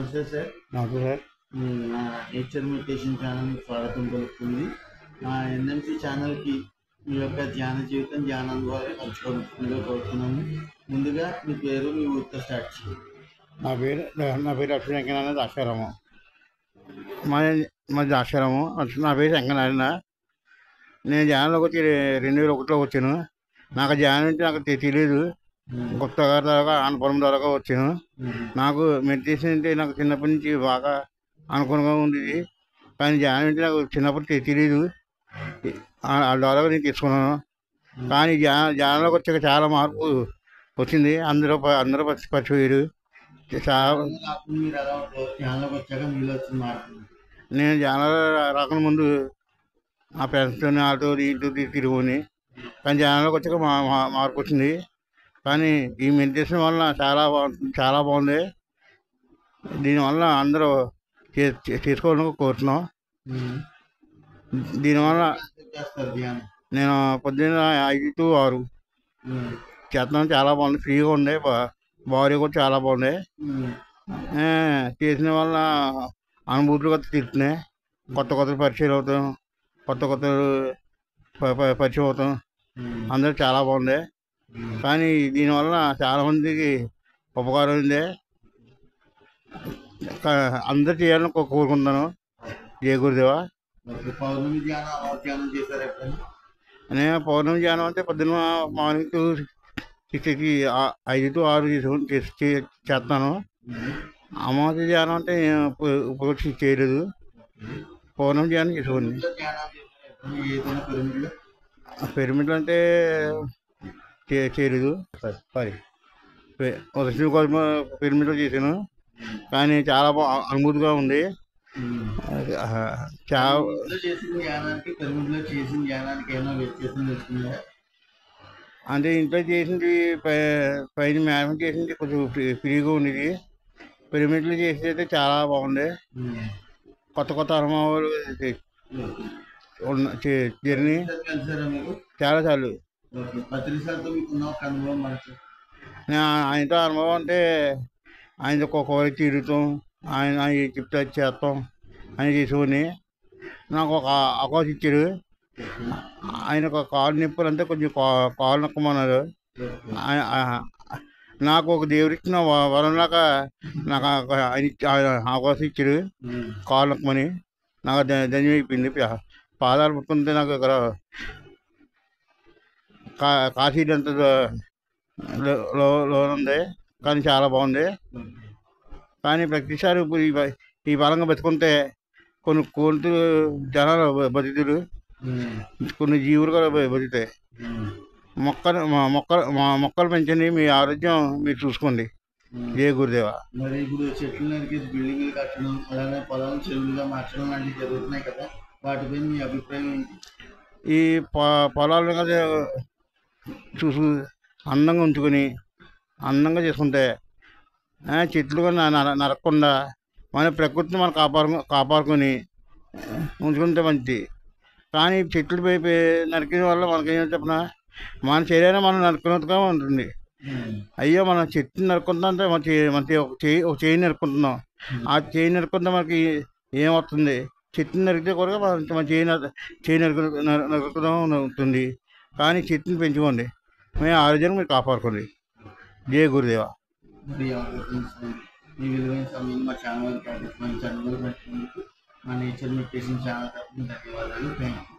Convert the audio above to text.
నమస్తే సార్. నమస్తే సార్. నా నేచర్ మెడిటేషన్ ఛానల్‌కి స్వాగతం పలుకుతుంది. నా ఎన్ఎంసీ ఛానల్‌కి మీ యొక్క ధ్యాన జీవితం, ధ్యాన అనుభవాలు పంచుకోవాల్సిందిగా కోరుతున్నాము. ముందుగా మీ పేరు, మీ ఊరితో స్టార్ట్ చేయండి. నా పేరు లక్ష్మీ వెంకనారాయణ ద్రాక్షారామం. మాది ద్రాక్షారామం. నా పేరు వెంకనారాయణ. నేను ధ్యానంలోకి వచ్చి 2001లో వచ్చాను. నాకు ధ్యానం అంటే నాకు తెలియదు. కొత్తగా ద్వారా ఆనపురం ద్వారా వచ్చాను. నాకు మెడిటేషన్ అంటే నాకు చిన్నప్పటి నుంచి బాగా అనుకూలంగా ఉండేది. కానీ ధ్యానం అంటే నాకు చిన్నప్పుడు తెలియదు. ఆ ద్వారా నేను తీసుకున్నాను. కానీ ధ్యానంలోకి వచ్చాక చాలా మార్పు వచ్చింది. అందరూ పరిచయం. మీరు ఎలా ధ్యానంలోకి వచ్చాక మీలో వచ్చిన మార్పు? నేను ధ్యానంలో రాకుండా ముందు నా ఫ్రెండ్స్తో వాళ్ళతో ఇంటితో తిరుగుని, కానీ ధ్యానంలోకి వచ్చాక మార్పు వచ్చింది. కానీ ఈ మెడిటేషన్ వల్ల చాలా బాగుంది. దీనివల్ల అందరూ చేసుకోవాలని కోరుతున్నాం. దీనివల్ల నేను పొద్దున్న 5 to 6 చేస్తున్నాను. చాలా బాగుంది, ఫ్రీగా ఉంది, బాడీ కూడా చాలా బాగుంది. చేసిన వల్ల అనుభూతులు కొత్త తిరుగుతున్నాయి. కొత్త పరిచయం అవుతాం, కొత్త పరిచయం అవుతాం. అందరూ చాలా బాగుంది. కానీ దీనివల్ల చాలామందికి ఉపకారం ఉంది. అందరూ చేయాలని కోరుకుంటున్నాను. జయ గురుదేవా. పౌర్ణమి ధ్యానం చేశారు ఎప్పుడైనా? నేను పౌర్ణమి ధ్యానం అంటే పొద్దున్న మార్నింగ్ 6కి 5 to 6 చేస్తాను. అమావాస్య ధ్యానం అంటే ఇప్పుడు చేయలేదు. పౌర్ణమి ధ్యానం చేసుకోండి. పిరమిడ్లు అంటే చేయలేదు. సారీ, పిరమిడ్లో చేశాను. కానీ చాలా అనుభూతిగా ఉంది. అంటే ఇంట్లో చేసింది పైన మేడం చేసింది కొంచెం ఫ్రీగా ఉండేది. పిరమిడ్లు చేసేది అయితే చాలా బాగుంది. కొత్త అనుభవాలు జర్నీ చాలాసార్లు. ఆయనతో అనుభవం అంటే ఆయనతో ఒక్కొక్కరికి తిరుగుతాం, ఆయన చెప్తే చేస్తాం అని చేసుకొని నాకు ఒక అవకాశం ఇచ్చారు. ఆయన ఒక కాలు నొప్పులు అంటే కొంచెం కాలు నొక్కమన్నారు. నాకు ఒక దేవుడిచ్చిన వరంలాగా నాకు ఆయన అవకాశం ఇచ్చారు కాలు నొక్కమని. నాకు ధన్యం అయిపోయింది. పాదాలు పుట్టుకుంటే నాకు ఇక్కడ కాశీలు ఎంత లోనుంది, కానీ చాలా బాగుంది. కానీ ప్రతిసారి ఈ బలంగా బతుకుంటే కొన్ని కోళ్ళు జనాలు బతుకులు, కొన్ని జీవులు కూడా బతుకుతాయి. మొక్కలు పెంచండి, మీ ఆరోగ్యం మీరు చూసుకోండి. జయ గురుదేవా. మరి ఇప్పుడు చెట్లు నరికి బిల్డింగ్లు కట్టడం, అలానే పొలాలను చెరువులుగా మార్చడం లాంటివి జరుగుతున్నాయి కదా, వాటిపై మీ అభిప్రాయం ఏంటి? ఈ పొలాలను కదా చూసు అందంగా ఉంచుకొని అందంగా చేసుకుంటే, చెట్లు కూడా నరకకుండా మన ప్రకృతిని మనం కాపాడుకొని ఉంచుకుంటే మంచిది. కానీ చెట్లు నరికిన వల్ల మనకేం చెప్పిన మన శరీరం మనం నరుకున్నట్టుగా ఉంటుంది. అయ్యో మనం చెట్లు నరుకుంటున్నాం అంటే ఒక చేయి నరుకుంటున్నాం. ఆ చేయి నరుకుంటే మనకి ఏమవుతుంది? చెట్లు నరికితే కూడా మన చేయి నరుకుతూ ఉంటుంది. కానీ చెట్టుని పెంచుకోండి, మీ ఆరోగ్యాన్ని మీరు కాపాడుకోండి. జయ గురుదేవా. మీ విలువైన సమయం మా ఛానల్ మా నేచర్ మెడిటేషన్ ఛానల్ తరఫున ధన్యవాదాలు. Thank you.